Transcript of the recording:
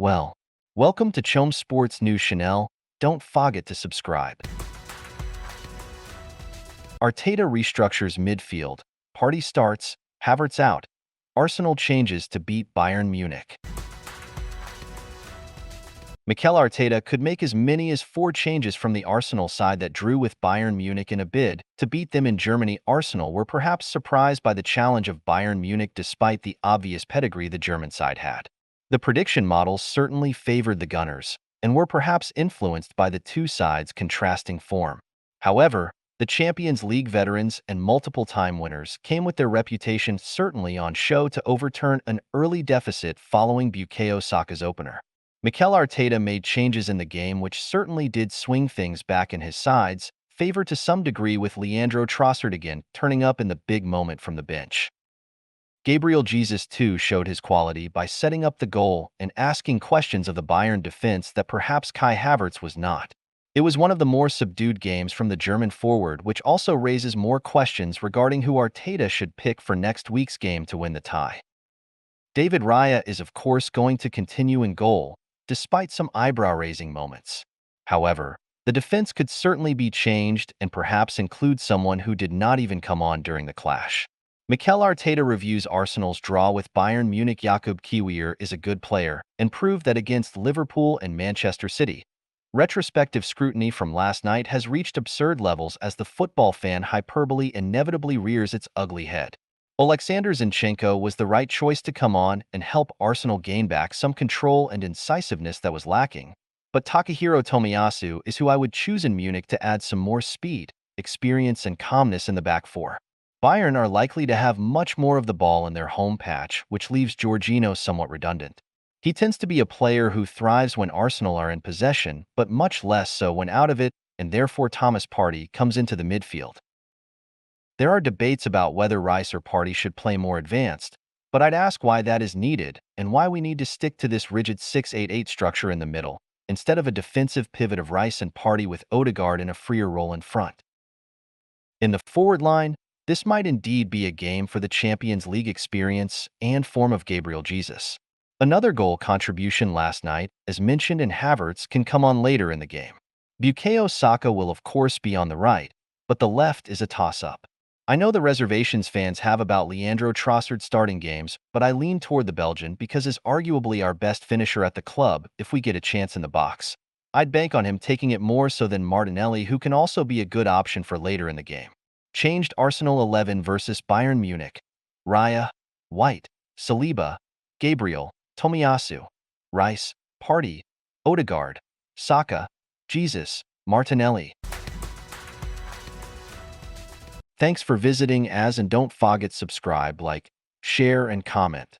Well, welcome to Chom Sports News Chanel. Don't forget to subscribe. Arteta restructures midfield. Partey starts. Havertz out. Arsenal changes to beat Bayern Munich. Mikel Arteta could make as many as 4 changes from the Arsenal side that drew with Bayern Munich in a bid to beat them in Germany. Arsenal were perhaps surprised by the challenge of Bayern Munich despite the obvious pedigree the German side had. The prediction models certainly favored the Gunners and were perhaps influenced by the two sides' contrasting form. However, the Champions League veterans and multiple-time winners came with their reputation certainly on show to overturn an early deficit following Bukayo Saka's opener. Mikel Arteta made changes in the game which certainly did swing things back in his side's favor to some degree, with Leandro Trossard again turning up in the big moment from the bench. Gabriel Jesus too showed his quality by setting up the goal and asking questions of the Bayern defense that perhaps Kai Havertz was not. It was one of the more subdued games from the German forward, which also raises more questions regarding who Arteta should pick for next week's game to win the tie. David Raya is of course going to continue in goal, despite some eyebrow-raising moments. However, the defense could certainly be changed and perhaps include someone who did not even come on during the clash. Mikel Arteta reviews Arsenal's draw with Bayern Munich. Jakub Kiwior is a good player and proved that against Liverpool and Manchester City. Retrospective scrutiny from last night has reached absurd levels as the football fan hyperbole inevitably rears its ugly head. Oleksandr Zinchenko was the right choice to come on and help Arsenal gain back some control and incisiveness that was lacking. But Takahiro Tomiyasu is who I would choose in Munich to add some more speed, experience and calmness in the back four. Bayern are likely to have much more of the ball in their home patch, which leaves Jorginho somewhat redundant. He tends to be a player who thrives when Arsenal are in possession, but much less so when out of it, and therefore Thomas Partey comes into the midfield. There are debates about whether Rice or Partey should play more advanced, but I'd ask why that is needed and why we need to stick to this rigid 6-8-8 structure in the middle, instead of a defensive pivot of Rice and Partey with Odegaard in a freer role in front. In the forward line, this might indeed be a game for the Champions League experience and form of Gabriel Jesus. Another goal contribution last night, as mentioned in Havertz, can come on later in the game. Bukayo Saka will of course be on the right, but the left is a toss-up. I know the reservations fans have about Leandro Trossard starting games, but I lean toward the Belgian because he's arguably our best finisher at the club if we get a chance in the box. I'd bank on him taking it more so than Martinelli, who can also be a good option for later in the game. Changed Arsenal 11 versus Bayern Munich. Raya, White, Saliba, Gabriel, Tomiyasu, Rice, Partey, Odegaard, Saka, Jesus, Martinelli. Thanks for visiting and don't forget subscribe, like, share and comment.